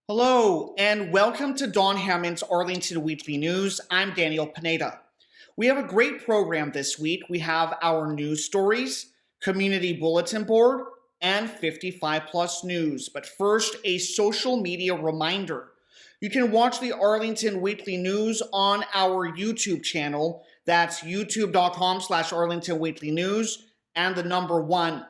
Hello, and welcome to Don Hammond's Arlington Weekly News. I'm Daniel Pineda. We have a great program this week. We have our news stories, community bulletin board, and 55 plus news. But first, a social media reminder. You can watch the Arlington Weekly News on our YouTube channel. That's youtube.com/Arlington Weekly News and the number 1.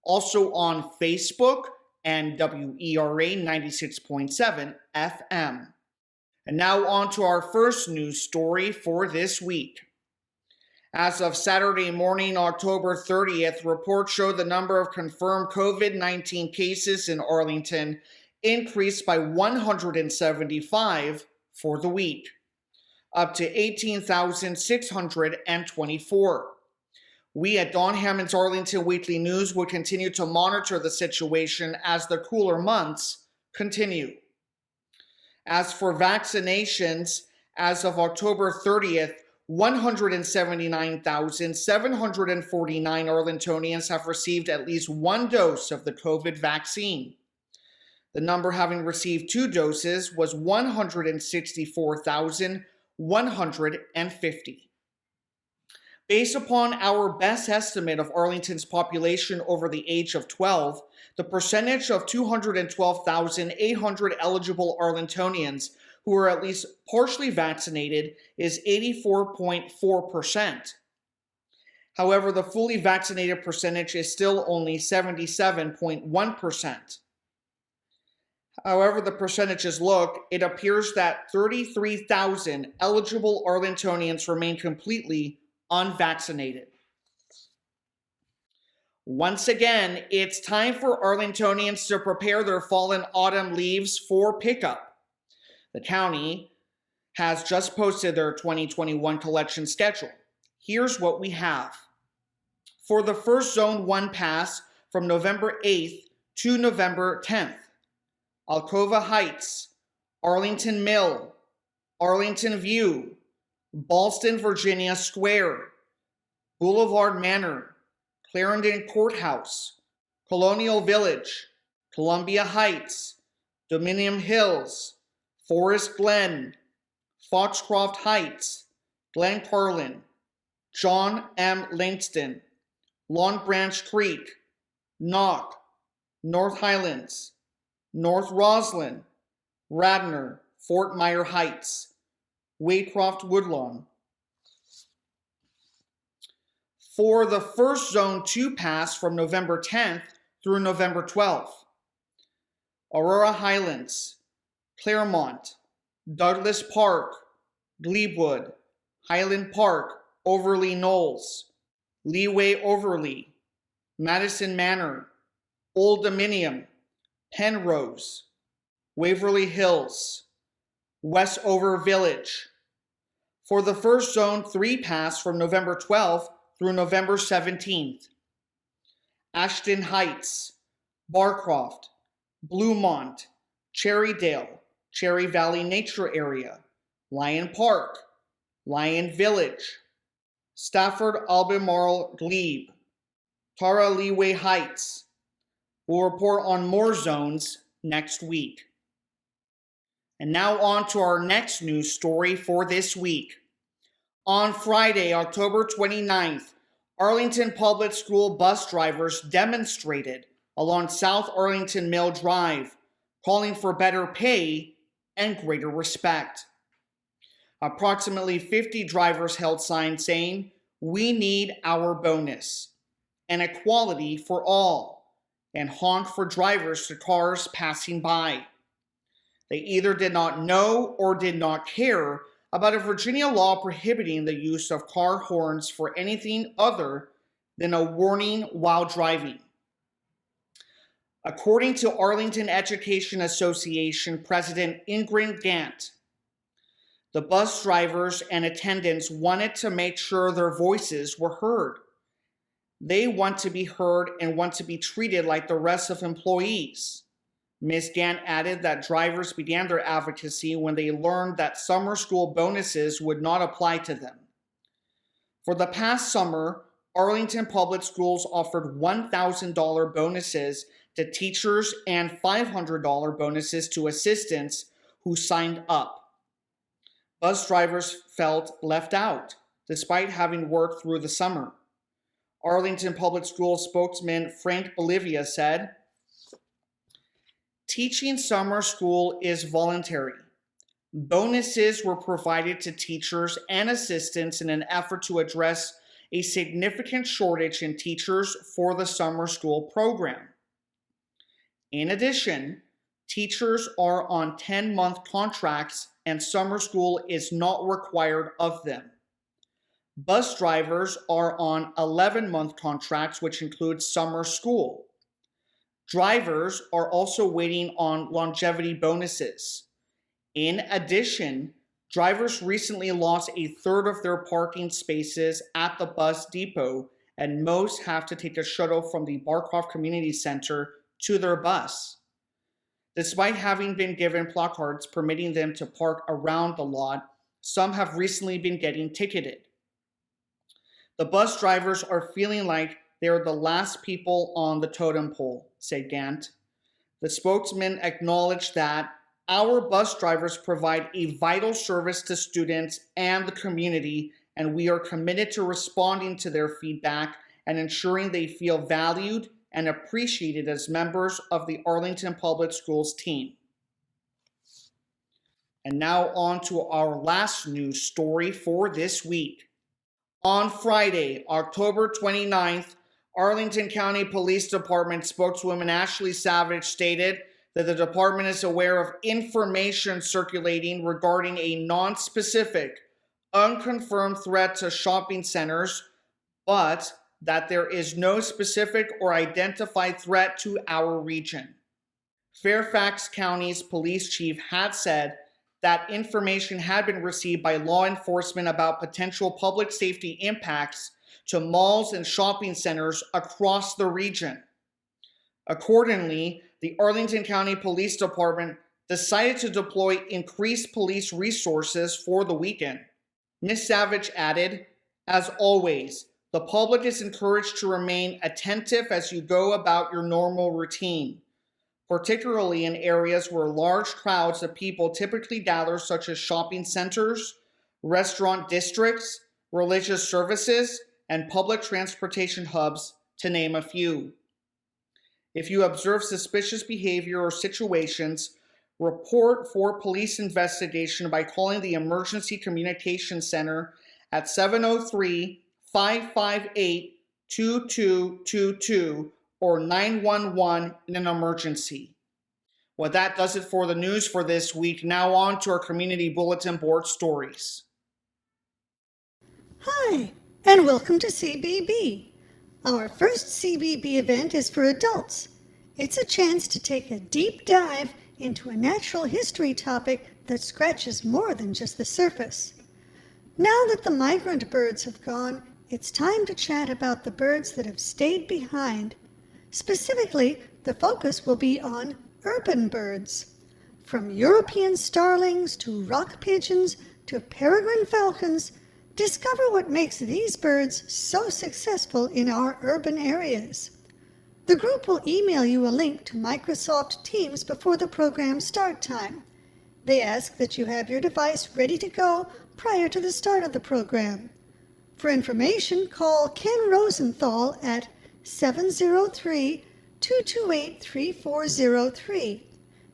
Also on Facebook and WERA 96.7 FM. And now on to our first news story for this week. As of Saturday morning, October 30th, reports show the number of confirmed COVID-19 cases in Arlington increased by 175 for the week, up to 18,624. We at Don Hammond's Arlington Weekly News will continue to monitor the situation as the cooler months continue. As for vaccinations, as of October 30th, 179,749 Arlingtonians have received at least one dose of the COVID vaccine. The number having received 2 doses was 164,150. Based upon our best estimate of Arlington's population over the age of 12, the percentage of 212,800 eligible Arlingtonians who are at least partially vaccinated is 84.4%. However, the fully vaccinated percentage is still only 77.1%. However the percentages look, it appears that 33,000 eligible Arlingtonians remain completely unvaccinated. Once again, it's time for Arlingtonians to prepare their fall and autumn leaves for pickup. The county has just posted their 2021 collection schedule. Here's what we have. For the first Zone 1 pass from November 8th to November 10th, Alcova Heights, Arlington Mill, Arlington View, Ballston, Virginia Square, Boulevard Manor, Clarendon Courthouse, Colonial Village, Columbia Heights, Dominion Hills, Forest Glen, Foxcroft Heights, Glen Carlin, John M. Langston, Long Branch Creek, Knock, North Highlands, North Roslyn, Radnor, Fort Myer Heights, Waycroft Woodlawn. For the first Zone 2 pass from November 10th through November 12th, Aurora Highlands, Claremont, Douglas Park, Gleewood, Highland Park, Overlea Knolls, Leeway Overlea, Madison Manor, Old Dominion, Penrose, Waverly Hills, Westover Village. For the first Zone 3 pass from November 12th through November 17th, Ashton Heights, Barcroft, Bluemont, Cherrydale, Cherry Valley Nature Area, Lyon Park, Lyon Village, Stafford Albemarle Glebe, Tara Leeway Heights. We'll report on more zones next week. And now on to our next news story for this week. On Friday, October 29th, Arlington Public School bus drivers demonstrated along South Arlington Mill Drive, calling for better pay and greater respect. Approximately 50 drivers held signs saying, "We need our bonus," and equality for all, and honk for drivers to cars passing by. They either did not know or did not care about a Virginia law prohibiting the use of car horns for anything other than a warning while driving. According to Arlington Education Association President Ingrid Gant, the bus drivers and attendants wanted to make sure their voices were heard. They want to be heard and want to be treated like the rest of employees. Ms. Gant added that drivers began their advocacy when they learned that summer school bonuses would not apply to them. For the past summer, Arlington Public Schools offered $1,000 bonuses to teachers and $500 bonuses to assistants who signed up. Bus drivers felt left out, despite having worked through the summer. Arlington Public Schools spokesman Frank Bolivia said, "Teaching summer school is voluntary. Bonuses were provided to teachers and assistants in an effort to address a significant shortage in teachers for the summer school program. In addition, teachers are on 10-month contracts and summer school is not required of them. Bus drivers are on 11-month contracts, which includes summer school. Drivers are also waiting on longevity bonuses. In addition, drivers recently lost a third of their parking spaces at the bus depot, and most have to take a shuttle from the Barcroft Community Center to their bus. Despite having been given placards permitting them to park around the lot, some have recently been getting ticketed. The bus drivers are feeling like they are the last people on the totem pole," said Gant. The spokesman acknowledged that our bus drivers provide a vital service to students and the community, and we are committed to responding to their feedback and ensuring they feel valued and appreciated as members of the Arlington Public Schools team. And now on to our last news story for this week. On Friday, October 29th, Arlington County Police Department spokeswoman Ashley Savage stated that the department is aware of information circulating regarding a non-specific, unconfirmed threat to shopping centers, but that there is no specific or identified threat to our region. Fairfax County's police chief had said that information had been received by law enforcement about potential public safety impacts to malls and shopping centers across the region. Accordingly, the Arlington County Police Department decided to deploy increased police resources for the weekend. Ms. Savage added, "As always, the public is encouraged to remain attentive as you go about your normal routine, particularly in areas where large crowds of people typically gather, such as shopping centers, restaurant districts, religious services, and public transportation hubs, to name a few. If you observe suspicious behavior or situations, report for police investigation by calling the Emergency Communications Center at 703-558-2222 or 911 in an emergency." Well, that does it for the news for this week. Now on to our community bulletin board stories. Hi, and welcome to CBB. Our first CBB event is for adults. It's a chance to take a deep dive into a natural history topic that scratches more than just the surface. Now that the migrant birds have gone, it's time to chat about the birds that have stayed behind. Specifically, the focus will be on urban birds. From European starlings to rock pigeons to peregrine falcons, discover what makes these birds so successful in our urban areas. The group will email you a link to Microsoft Teams before the program start time. They ask that you have your device ready to go prior to the start of the program. For information, call Ken Rosenthal at 703-228-3403.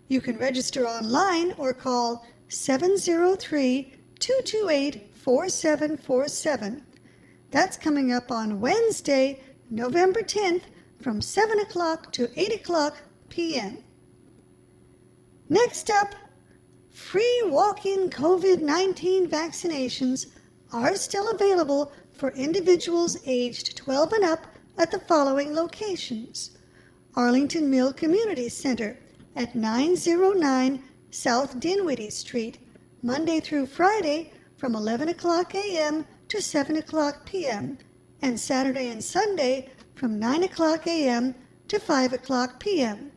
You can register online or call 703-228-4747. That's coming up on Wednesday, November 10th from 7 o'clock to 8 o'clock p.m. Next up, free walk-in COVID-19 vaccinations are still available for individuals aged 12 and up at the following locations: Arlington Mill Community Center at 909 South Dinwiddie Street, Monday through Friday from 11 o'clock a.m. to 7 o'clock p.m., and Saturday and Sunday from 9 o'clock a.m. to 5 o'clock p.m.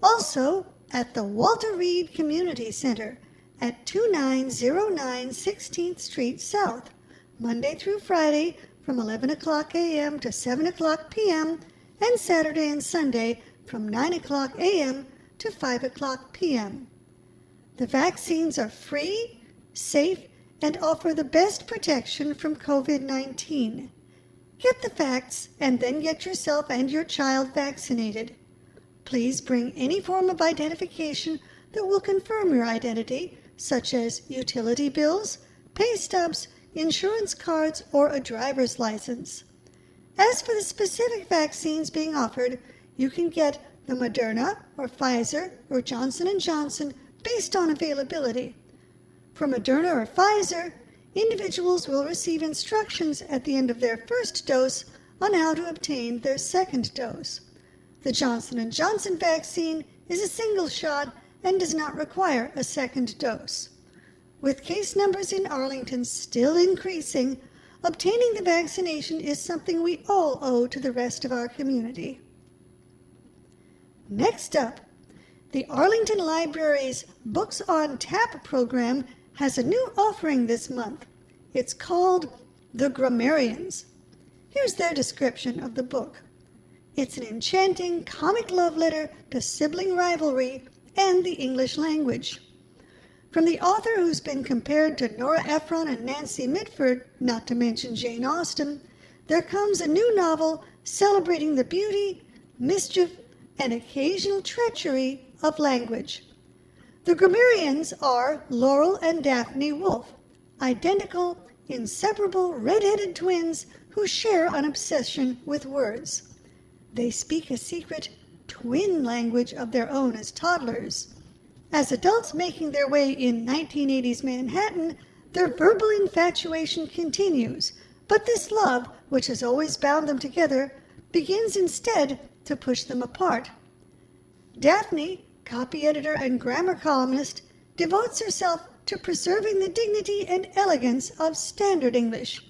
Also, at the Walter Reed Community Center at 2909 16th Street South, Monday through Friday from 11 o'clock a.m. to 7 o'clock p.m., and Saturday and Sunday from 9 o'clock a.m. to 5 o'clock p.m. The vaccines are free, safe, and offer the best protection from COVID-19. Get the facts and then get yourself and your child vaccinated. Please bring any form of identification that will confirm your identity, such as utility bills, pay stubs, insurance cards, or a driver's license. As for the specific vaccines being offered, you can get the Moderna or Pfizer or Johnson & Johnson based on availability. For Moderna or Pfizer, individuals will receive instructions at the end of their first dose on how to obtain their second dose. The Johnson & Johnson vaccine is a single shot and does not require a second dose. With case numbers in Arlington still increasing, obtaining the vaccination is something we all owe to the rest of our community. Next up, the Arlington Library's Books on Tap program has a new offering this month. It's called The Grammarians. Here's their description of the book. It's an enchanting comic love letter to sibling rivalry and the English language. From the author who's been compared to Nora Ephron and Nancy Mitford, not to mention Jane Austen, there comes a new novel celebrating the beauty, mischief, and occasional treachery of language. The Grammarians are Laurel and Daphne Wolfe, identical, inseparable red-headed twins who share an obsession with words. They speak a secret twin language of their own as toddlers. As adults making their way in 1980s Manhattan, their verbal infatuation continues, but this love, which has always bound them together, begins instead to push them apart. Daphne, copy editor and grammar columnist, devotes herself to preserving the dignity and elegance of standard English.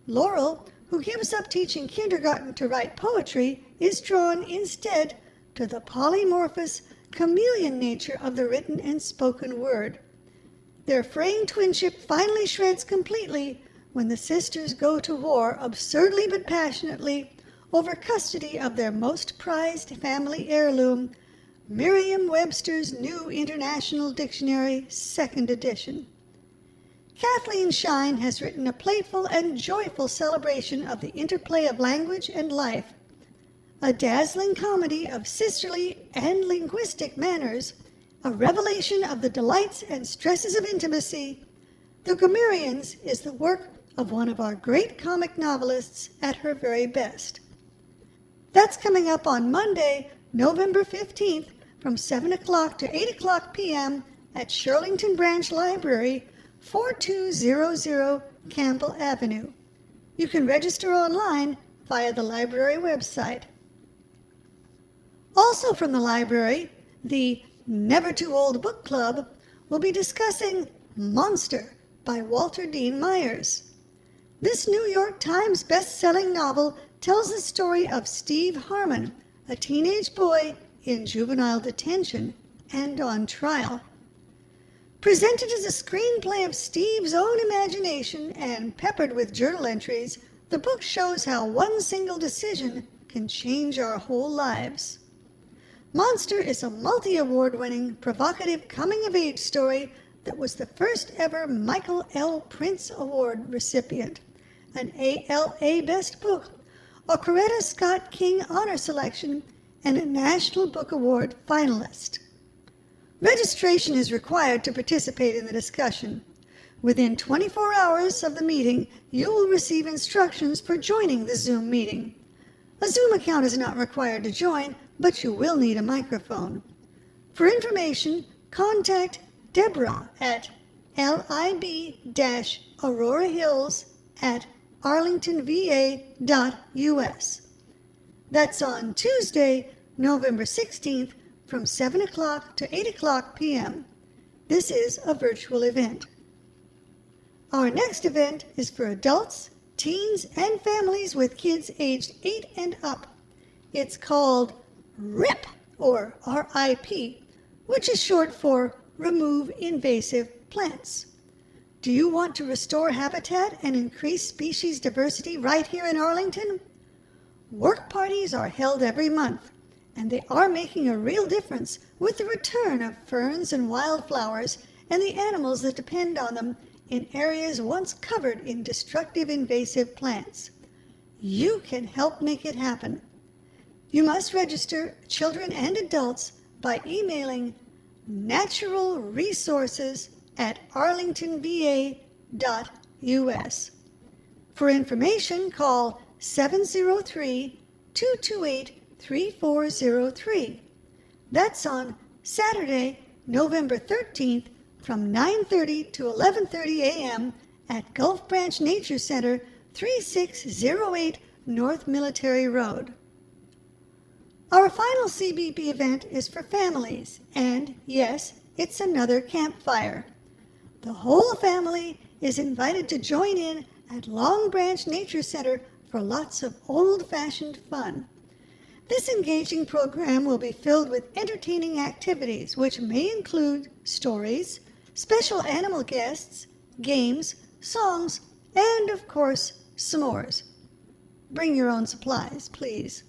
Laurel, who gives up teaching kindergarten to write poetry, is drawn instead to the polymorphous, chameleon nature of the written and spoken word. Their fraying twinship finally shreds completely when the sisters go to war absurdly but passionately over custody of their most prized family heirloom, Merriam-Webster's New International Dictionary, 2nd edition. Kathleen Shine has written a playful and joyful celebration of the interplay of language and life. A dazzling comedy of sisterly and linguistic manners, a revelation of the delights and stresses of intimacy, The Grammarians is the work of one of our great comic novelists at her very best. That's coming up on Monday, November 15th, from 7 o'clock to 8 o'clock p.m. at Shirlington Branch Library, 4200 Campbell Avenue. You can register online via the library website. Also from the library, the Never Too Old Book Club will be discussing Monster by Walter Dean Myers. This New York Times best-selling novel tells the story of Steve Harmon, a teenage boy in juvenile detention and on trial. Presented as a screenplay of Steve's own imagination and peppered with journal entries, the book shows how one single decision can change our whole lives. Monster is a multi-award-winning, provocative coming-of-age story that was the first ever Michael L. Prince Award recipient, an ALA Best Book, a Coretta Scott King Honor Selection, and a National Book Award finalist. Registration is required to participate in the discussion. Within 24 hours of the meeting, you will receive instructions for joining the Zoom meeting. A Zoom account is not required to join, but you will need a microphone. For information, contact Deborah at lib-aurorahills@arlingtonva.us. That's on Tuesday, November 16th from 7 o'clock to 8 o'clock p.m. This is a virtual event. Our next event is for adults, teens, and families with kids aged 8 and up. It's called RIP, or R-I-P, which is short for Remove Invasive Plants. Do you want to restore habitat and increase species diversity right here in Arlington? Work parties are held every month, and they are making a real difference with the return of ferns and wildflowers and the animals that depend on them in areas once covered in destructive invasive plants. You can help make it happen. You must register children and adults by emailing naturalresources@arlingtonva.us. For information, call 703-228-3403. That's on Saturday, November 13th from 9:30 to 11:30 a.m. at Gulf Branch Nature Center, 3608 North Military Road. Our final CBB event is for families, and yes, it's another campfire. The whole family is invited to join in at Long Branch Nature Center for lots of old-fashioned fun. This engaging program will be filled with entertaining activities, which may include stories, special animal guests, games, songs, and, of course, s'mores. Bring your own supplies, please.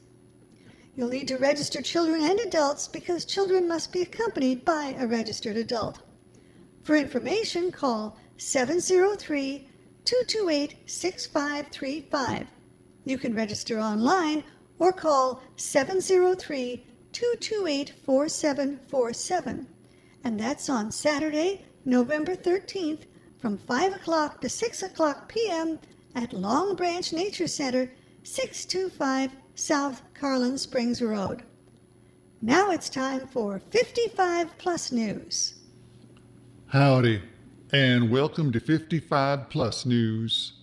You'll need to register children and adults because children must be accompanied by a registered adult. For information, call 703-228-6535. You can register online or call 703-228-4747. And that's on Saturday, November 13th from 5 o'clock to 6 o'clock p.m. at Long Branch Nature Center, 625 South Carlin Springs Road. Now it's time for 55 Plus News. Howdy, and welcome to 55 Plus News.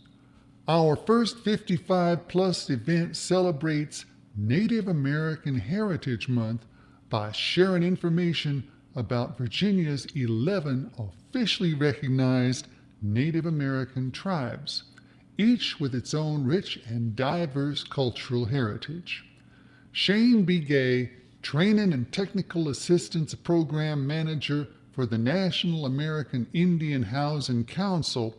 Our first 55 Plus event celebrates Native American Heritage Month by sharing information about Virginia's 11 officially recognized Native American tribes, each with its own rich and diverse cultural heritage. Shane B. Gay, Training and Technical Assistance Program Manager for the National American Indian Housing Council,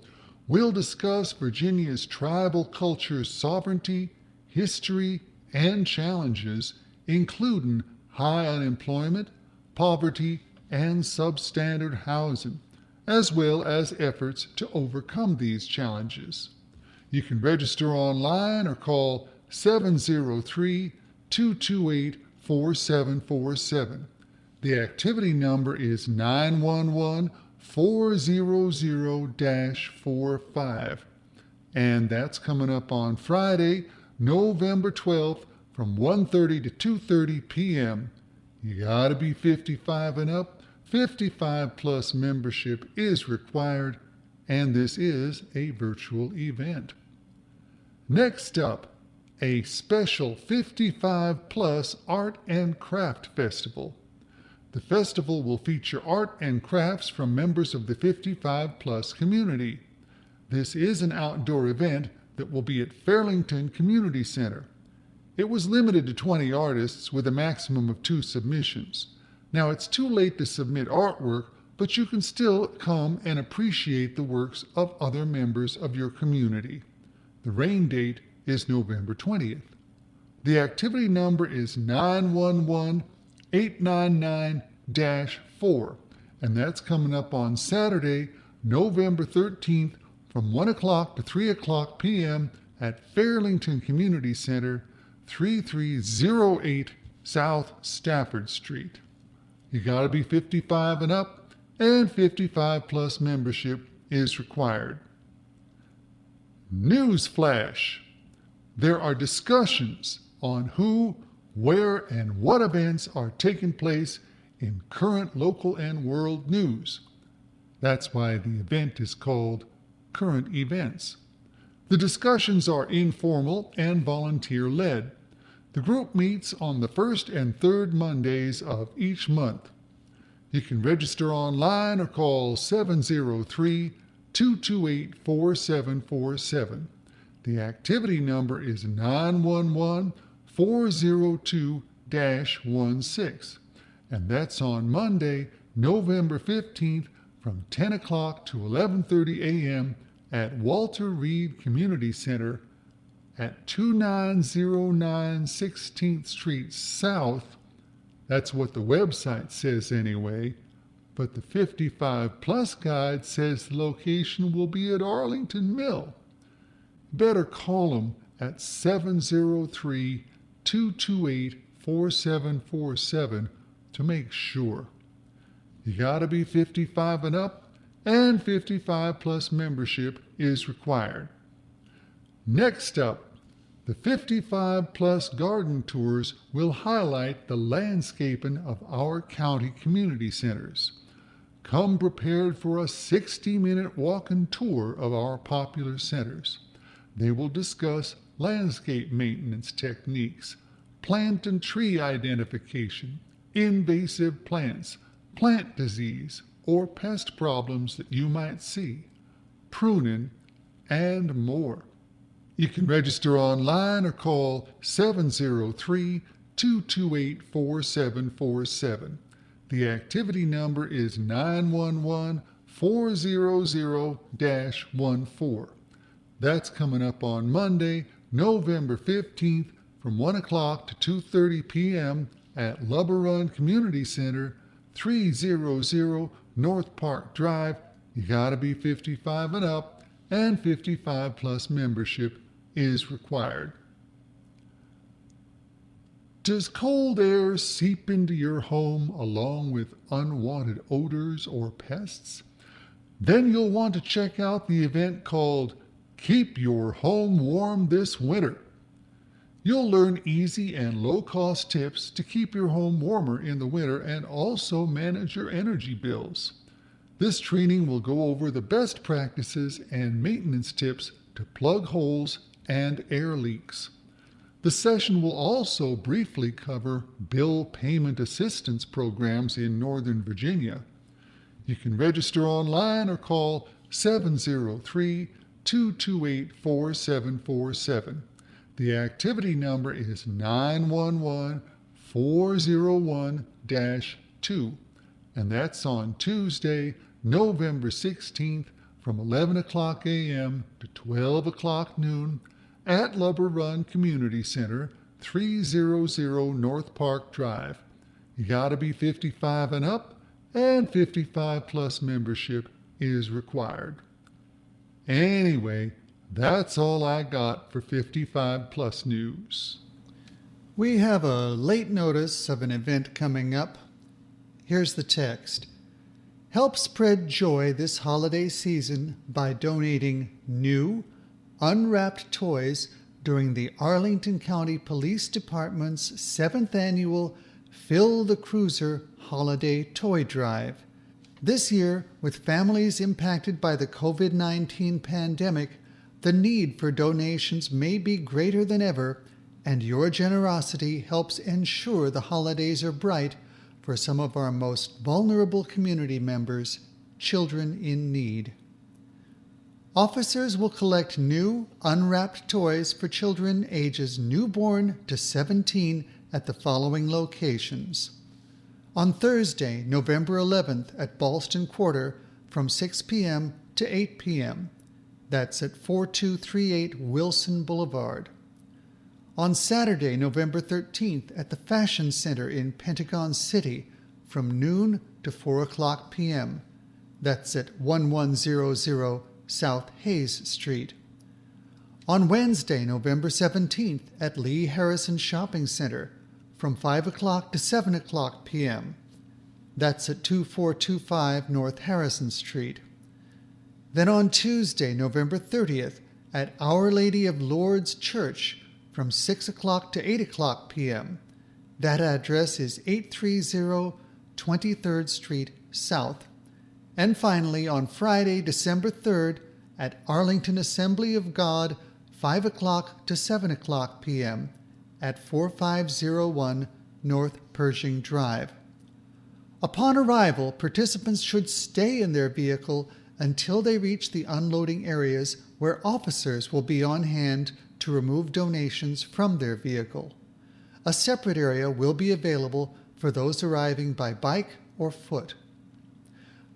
will discuss Virginia's tribal culture's sovereignty, history, and challenges, including high unemployment, poverty, and substandard housing, as well as efforts to overcome these challenges. You can register online or call 703-228-4747. The activity number is 911-400-45. And that's coming up on Friday, November 12th from 1:30 to 2:30 p.m. You gotta be 55 and up. 55 plus membership is required, and this is a virtual event. Next up, a special 55 plus Art and Craft Festival. The festival will feature art and crafts from members of the 55 plus community. This is an outdoor event that will be at Fairlington Community Center. It was limited to 20 artists with a maximum of 2 submissions. Now, it's too late to submit artwork, but you can still come and appreciate the works of other members of your community. The rain date is November 20th. The activity number is 911-899-4, and that's coming up on Saturday, November 13th from 1 o'clock to 3 o'clock p.m. at Fairlington Community Center, 3308 South Stafford Street. You gotta be 55 and up, and 55 plus membership is required. News flash. There are discussions on who, where, and what events are taking place in current local and world news. That's why the event is called Current Events. The discussions are informal and volunteer-led. The group meets on the first and third Mondays of each month. You can register online or call 703-228-4747. The activity number is 911-402-16, and that's on Monday, November 15th from 10 o'clock to 11:30 a.m. at Walter Reed Community Center at 2909 16th Street South That's what the website says anyway. But the 55 Plus guide says the location will be at Arlington Mill. Better call them at 703-228-4747 to make sure. You gotta be 55 and up, and 55 Plus membership is required. Next up, the 55 Plus garden tours will highlight the landscaping of our county community centers. Come prepared for a 60-minute walking tour of our popular centers. They will discuss landscape maintenance techniques, plant and tree identification, invasive plants, plant disease, or pest problems that you might see, pruning, and more. You can register online or call 703-228-4747. The activity number is 911-400-14. That's coming up on Monday, November 15th from 1 o'clock to 2:30 p.m. at Lubber Run Community Center, 300 North Park Drive. You gotta be 55 and up, and 55 Plus membership is required. Does cold air seep into your home along with unwanted odors or pests? Then you'll want to check out the event called Keep Your Home Warm This Winter. You'll learn easy and low-cost tips to keep your home warmer in the winter and also manage your energy bills. This training will go over the best practices and maintenance tips to plug holes and air leaks. The session will also briefly cover bill payment assistance programs in Northern Virginia. You can register online or call 703-228-4747. The activity number is 911-401-2, and that's on Tuesday, November 16th from 11 o'clock a.m. to 12 o'clock noon at Lubber Run Community Center, 300 North Park Drive. You gotta be 55 and up, and 55 Plus membership is required. Anyway, that's all I got for 55 Plus news. We have a late notice of an event coming up. Here's the text. Help spread joy this holiday season by donating new, unwrapped toys during the Arlington County Police Department's 7th annual Fill the Cruiser Holiday Toy Drive. This year, with families impacted by the COVID-19 pandemic, the need for donations may be greater than ever, and your generosity helps ensure the holidays are bright for some of our most vulnerable community members, children in need. Officers will collect new, unwrapped toys for children ages newborn to 17 at the following locations. On Thursday, November 11th at Ballston Quarter from 6 p.m. to 8 p.m. That's at 4238 Wilson Boulevard. On Saturday, November 13th at the Fashion Center in Pentagon City from noon to 4 o'clock p.m. That's at 1100 South Hayes Street. On Wednesday, November 17th at Lee Harrison Shopping Center from 5 o'clock to 7 o'clock p.m. That's at 2425 North Harrison Street. Then on Tuesday, November 30th at Our Lady of Lourdes Church from 6 o'clock to 8 o'clock p.m. That address is 830 23rd Street South. And finally, on Friday, December 3rd, at Arlington Assembly of God, 5 o'clock to 7 o'clock p.m. at 4501 North Pershing Drive. Upon arrival, participants should stay in their vehicle until they reach the unloading areas where officers will be on hand to remove donations from their vehicle. A separate area will be available for those arriving by bike or foot.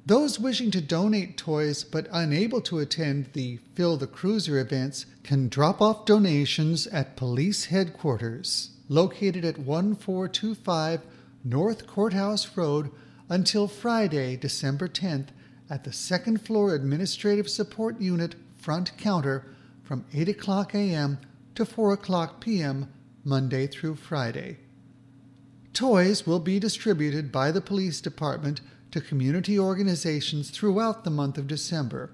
Those wishing to donate toys but unable to attend the Fill the Cruiser events can drop off donations at police headquarters, located at 1425 North Courthouse Road until Friday, December 10th at the second floor Administrative Support Unit front counter from 8 o'clock a.m. to 4 o'clock p.m. Monday through Friday. Toys will be distributed by the police department to community organizations throughout the month of December.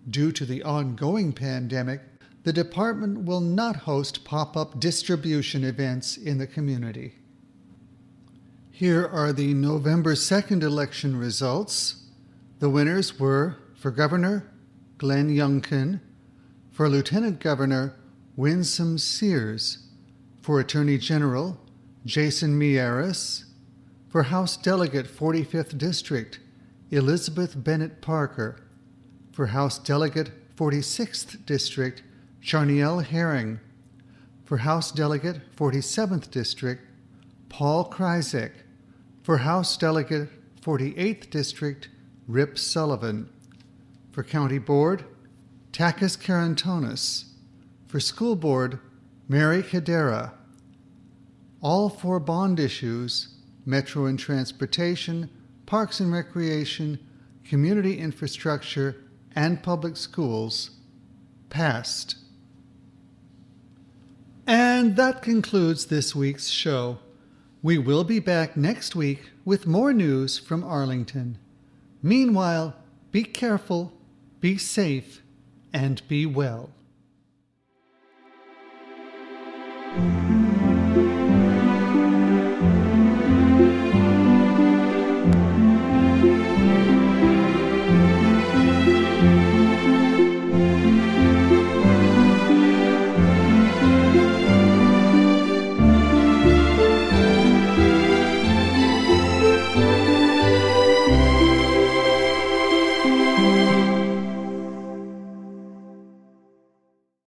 Due to the ongoing pandemic, the department will not host pop-up distribution events in the community. Here are the November 2nd election results. The winners were, for Governor, Glenn Youngkin; for Lieutenant Governor, Winsome Sears; for Attorney General, Jason Mieres; for House Delegate 45th District, Elizabeth Bennett Parker; for House Delegate 46th District, Charniel Herring; for House Delegate 47th District, Paul Kryzek; for House Delegate 48th District, Rip Sullivan; for County Board, Takis Karantonis; for School Board, Mary Cadera. All 4 bond issues, Metro and Transportation, Parks and Recreation, Community Infrastructure, and Public Schools, passed. And that concludes this week's show. We will be back next week with more news from Arlington. Meanwhile, be careful, be safe, and be well.